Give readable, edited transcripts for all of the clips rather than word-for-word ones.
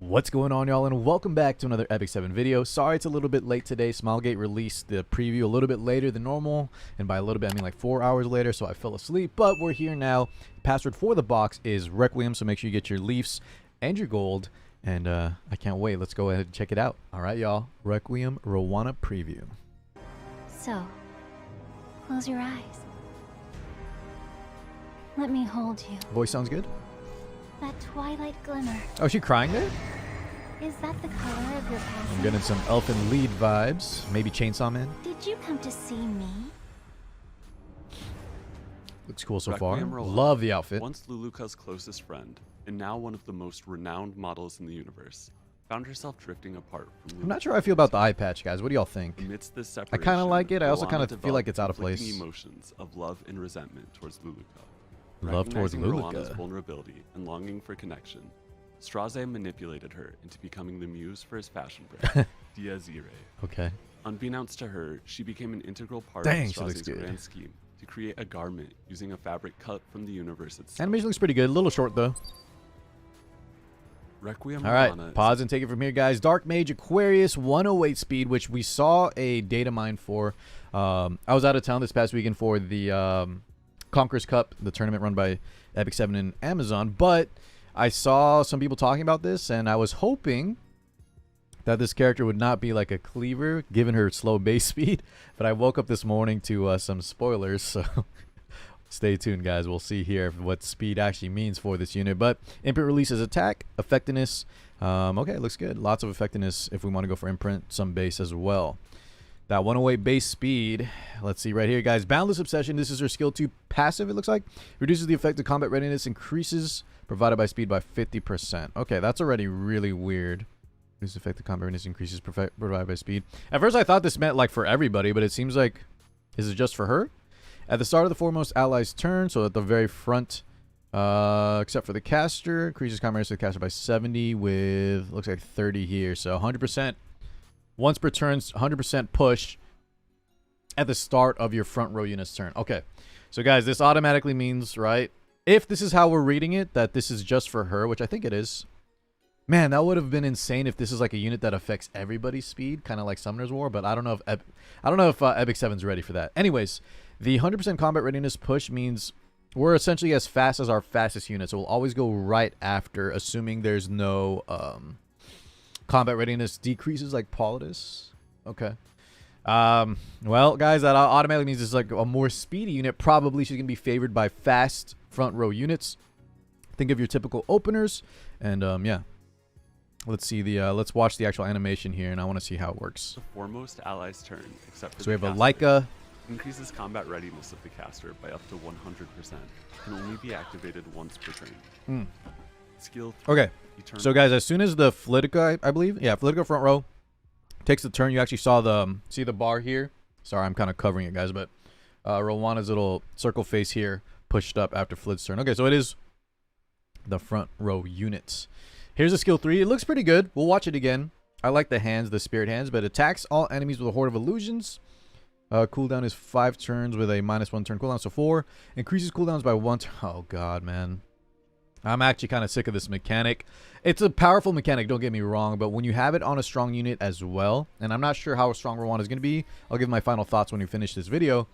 What's going on, y'all, and welcome back to another Epic 7 video. Sorry it's a little bit late today. Smilegate released the preview a little bit later than normal, and by a little bit I mean like 4 hours later, so I fell asleep, but we're here now. Password for the box is Requiem, so make sure you get your Leafs and your gold, and I can't wait. Let's go ahead and check it out. Alright, y'all, Requiem Roana preview. So, close your eyes. Let me hold you. Voice sounds good. That twilight glimmer. Oh, is she crying there? Is that the color of your passing? I'm getting some Elfin Lead vibes. Maybe Chainsaw Man. Did you come to see me? Looks cool so Requiem far. Roana, Love the outfit. Once Luluka's closest friend, and now one of the most renowned models in the universe, found herself drifting apart from Luluka. I'm not sure how I feel about the eye patch, guys. What do y'all think? Amidst this I separation, kind of like it. I also Roana kind of feel like developed it's out of conflicting place. emotions of love and resentment towards Luluka. Love towards Recognizing Roana's Luluka. vulnerability and longing for connection, Straze manipulated her into becoming the muse for his fashion brand, Diazire. Okay. Unbeknownst to her, she became an integral part Dang, of she looks Straze's good. grand scheme to create a garment using a fabric cut from the universe itself. Animation looks pretty good. A little short, though. Requiem All right, Roana is pause and take it from here, guys. Dark Mage Aquarius 108 speed, which we saw a data mine for. I was out of town this past weekend for the Conqueror's Cup, the tournament run by Epic 7 and Amazon, but I saw some people talking about this, and I was hoping that this character would not be like a cleaver, given her slow base speed, but I woke up this morning to some spoilers, so stay tuned, guys. We'll see here what speed actually means for this unit. But imprint releases attack, effectiveness. Okay, looks good. Lots of effectiveness if we want to go for imprint, some base as well. That 108 base speed. Let's see right here, guys. Boundless Obsession. This is her skill 2 passive, it looks like. Reduces the effect of combat readiness, increases provided by speed by 50%. Okay, that's already really weird. Reduces the effect of combat readiness, increases provided by speed. At first I thought this meant like for everybody, but it seems like, is it just for her? At the start of the foremost ally's turn, so at the very front, except for the caster, increases combat readiness of the caster by 70 with, looks like 30 here, so 100%. Once per turn, 100% push at the start of your front row unit's turn. Okay, so guys, this automatically means, right, if this is how we're reading it, that this is just for her, which I think it is. Man, that would have been insane if this is like a unit that affects everybody's speed, kind of like Summoner's War. But I don't know if Epic 7's ready for that. Anyways, the 100% combat readiness push means we're essentially as fast as our fastest unit, so we'll always go right after, assuming there's no combat readiness decreases like Politis. Okay. Well, guys, that automatically means it's like a more speedy unit. Probably she's gonna be favored by fast front row units. Think of your typical openers, and yeah. Let's see the let's watch the actual animation here, and I want to see how it works. the foremost ally's turn, except for So we the have a caster. Leica. Increases combat readiness of the caster by up to 100%. Can only be activated once per turn. Skill 3, Okay. Eternal. So guys, as soon as the Flitica, I believe, yeah, Flitica front row takes the turn, you actually saw the see the bar here. Sorry, I'm kind of covering it, guys, but Roana's little circle face here pushed up after Flit's turn. Okay, so it is the front row units. Here's the skill 3. It looks pretty good. We'll watch it again. I like the hands, the spirit hands, but attacks all enemies with a horde of illusions. Cooldown is 5 turns with a -1 turn cooldown, so 4. Increases cooldowns by 1 turn. Oh god, man. I'm actually kind of sick of this mechanic. It's a powerful mechanic, don't get me wrong, but when you have it on a strong unit as well, and I'm not sure how strong Roana is going to be. I'll give my final thoughts when we finish this video.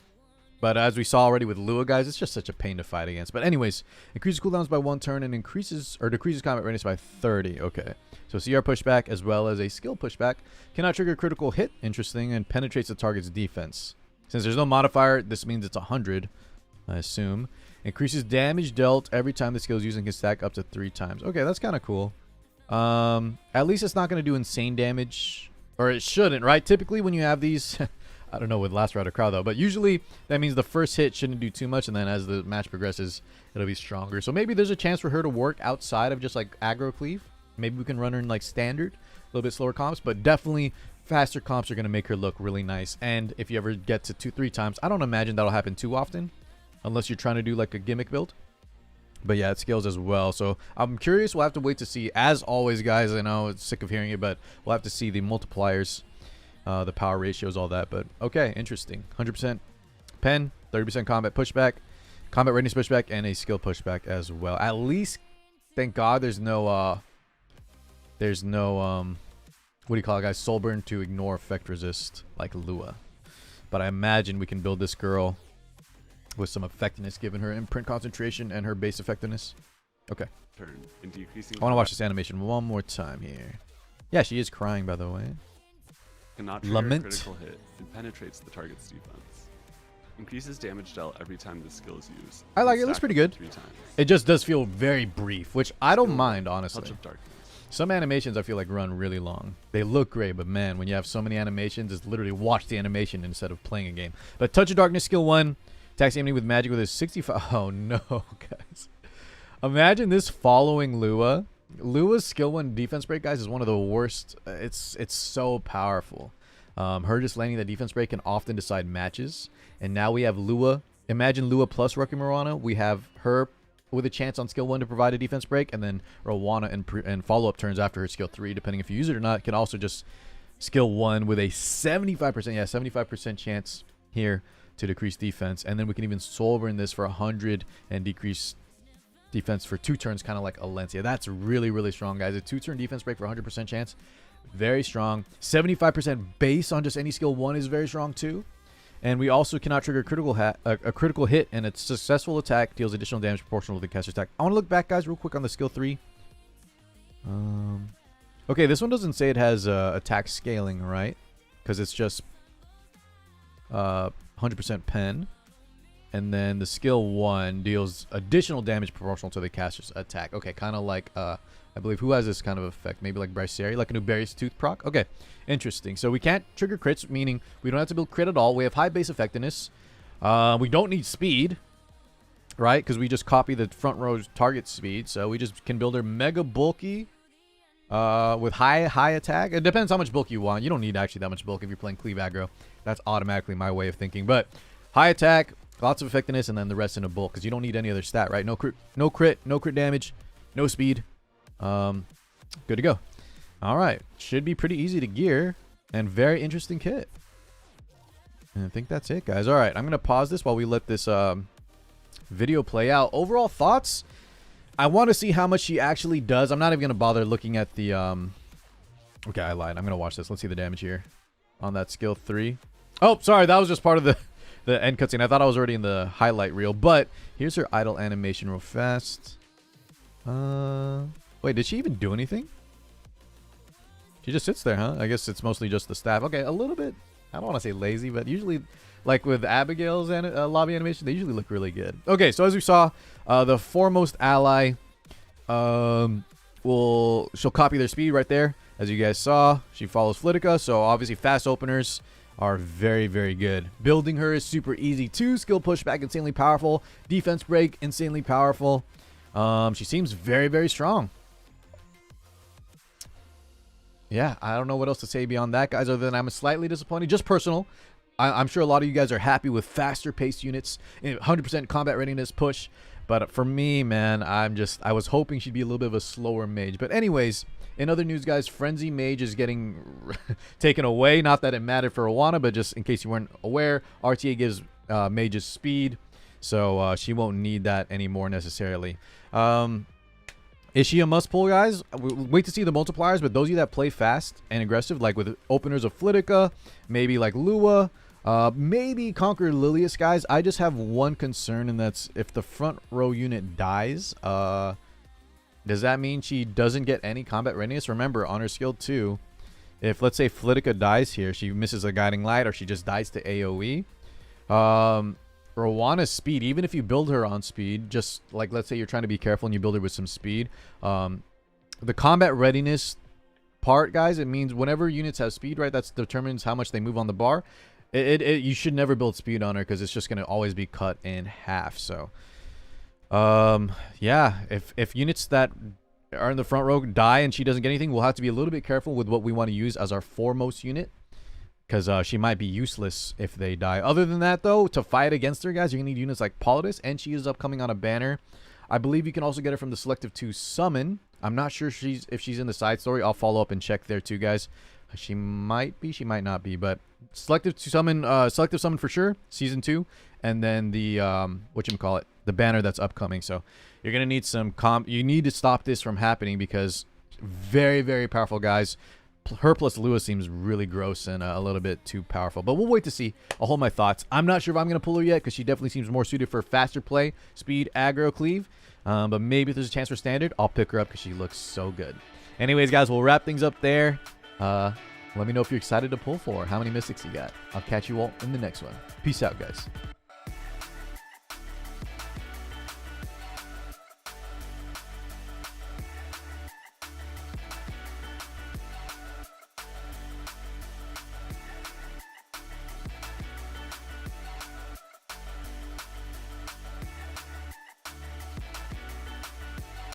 But as we saw already with Lua, guys, it's just such a pain to fight against. But anyways, increases cooldowns by 1 turn and increases or decreases combat readiness by 30. Okay. So CR pushback as well as a skill pushback. Cannot trigger a critical hit. Interesting. And penetrates the target's defense. Since there's no modifier, this means it's 100, I assume. Increases damage dealt every time the skill is used and can stack up to 3 times. Okay, that's kind of cool. At least it's not going to do insane damage. Or it shouldn't, right? Typically when you have these... I don't know with Last Rider Crowd though, but usually that means the first hit shouldn't do too much, and then as the match progresses, it'll be stronger. So maybe there's a chance for her to work outside of just like aggro cleave. Maybe we can run her in like standard, a little bit slower comps, but definitely faster comps are going to make her look really nice. And if you ever get to 2-3 times, I don't imagine that'll happen too often, unless you're trying to do like a gimmick build. But yeah, it scales as well. So I'm curious. We'll have to wait to see. As always, guys, I know it's sick of hearing it, but we'll have to see the multipliers. The power ratios, all that, but okay, interesting. 100% pen, 30% combat pushback, combat readiness pushback, and a skill pushback as well. At least, thank God, there's no there's no what do you call it, guys? Soul burn to ignore effect resist like Lua. But I imagine we can build this girl with some effectiveness given her imprint concentration and her base effectiveness. Okay. Turn and decreasing. I want to watch this animation one more time here. Yeah, she is crying, by the way. Cannot trigger Lament. a critical hit and penetrates the target's defense. Increases damage dealt every time the skill is used. I like and it. It looks stack pretty up good. to 3 times. It just does feel very brief, which I don't Skill mind, one, honestly. Touch of darkness. Some animations I feel like run really long. They look great, but man, when you have so many animations, it's literally watch the animation instead of playing a game. But Touch of Darkness skill 1, attacks enemy with magic with a 65. Oh no, guys. Imagine this following Lua. Lua's skill 1 defense break, guys, is one of the worst. It's so powerful. Her just landing that defense break can often decide matches. And now we have Lua. Imagine Lua plus Requiem Roana. We have her with a chance on skill 1 to provide a defense break, and then Roana and follow-up turns after her skill 3, depending if you use it or not, can also just skill 1 with a 75% chance here to decrease defense. And then we can even soul burn this for 100 and decrease defense for 2 turns, kind of like Alencia. That's really, really strong, guys. A 2-turn defense break for 100% chance. Very strong. 75% base on just any skill 1 is very strong too. And we also cannot trigger a critical hit, and a successful attack deals additional damage proportional to the caster's attack. I want to look back, guys, real quick on the skill 3. Okay, this one doesn't say it has attack scaling, right? Because it's just 100% pen. And then the skill 1 deals additional damage proportional to the caster's attack. Okay, kind of like, I believe, who has this kind of effect? Maybe like Braceri, like a Nubarius Tooth proc? Okay, interesting. So we can't trigger crits, meaning we don't have to build crit at all. We have high base effectiveness. We don't need speed, right? Because we just copy the front row's target speed. So we just can build her mega bulky with high attack. It depends how much bulk you want. You don't need actually that much bulk if you're playing cleave aggro. That's automatically my way of thinking. But high attack, lots of effectiveness, and then the rest in a bulk, because you don't need any other stat, right? No crit damage, no speed. Good to go. All right, should be pretty easy to gear and very interesting kit. And I think that's it, guys. All right, I'm gonna pause this while we let this video play out. Overall thoughts, I want to see how much she actually does. I'm not even gonna bother looking at the okay, I lied. I'm gonna watch this. Let's see the damage here on that skill 3. Oh, sorry, that was just part of the end cutscene. I thought I was already in the highlight reel, but here's her idle animation real fast. Wait, did she even do anything? She just sits there, huh? I guess it's mostly just the staff. Okay, a little bit, I don't want to say lazy, but usually, like with Abigail's lobby animation, they usually look really good. Okay, so as we saw, the foremost ally, she'll copy their speed right there. As you guys saw, she follows Flitica, so obviously fast openers are very, very good. Building her is super easy too. Skill pushback, insanely powerful. Defense break, insanely powerful. She seems very, very strong. Yeah, I don't know what else to say beyond that, guys, other than I'm slightly disappointed. Just personal. I'm sure a lot of you guys are happy with faster paced units, 100% combat readiness push. But for me, man, I was hoping she'd be a little bit of a slower mage. But anyways, in other news, guys, Frenzy Mage is getting taken away. Not that it mattered for Roana, but just in case you weren't aware, RTA gives mages speed. So she won't need that anymore necessarily. Is she a must pull, guys? Wait to see the multipliers, but those of you that play fast and aggressive, like with openers of Flitica, maybe like Lua, maybe Conquer Lilius, guys. I just have one concern, and that's if the front row unit dies, does that mean she doesn't get any combat readiness? Remember, on her skill 2, if let's say Flitica dies here, she misses a guiding light or she just dies to AoE. Roana's speed, even if you build her on speed, just like let's say you're trying to be careful and you build her with some speed, the combat readiness part, guys, it means whenever units have speed, right, that determines how much they move on the bar. You should never build speed on her because it's just going to always be cut in half. So yeah, if units that are in the front row die and she doesn't get anything, we'll have to be a little bit careful with what we want to use as our foremost unit, because she might be useless if they die. Other than that, though, to fight against her, guys, you're going to need units like Politis, and she is upcoming on a banner. I believe you can also get her from the Selective 2 Summon. I'm not sure if she's in the side story. I'll follow up and check there too, guys. She might be, she might not be, but Selective Summon for sure, Season 2, and then the, the banner that's upcoming. So you're going to need some you need to stop this from happening, because very, very powerful, guys. Her plus Lua seems really gross and a little bit too powerful. But we'll wait to see. I'll hold my thoughts. I'm not sure if I'm going to pull her yet because she definitely seems more suited for faster play, speed, aggro, cleave. But maybe if there's a chance for standard, I'll pick her up because she looks so good. Anyways, guys, we'll wrap things up there. Let me know if you're excited to pull for her. How many mystics you got? I'll catch you all in the next one. Peace out, guys.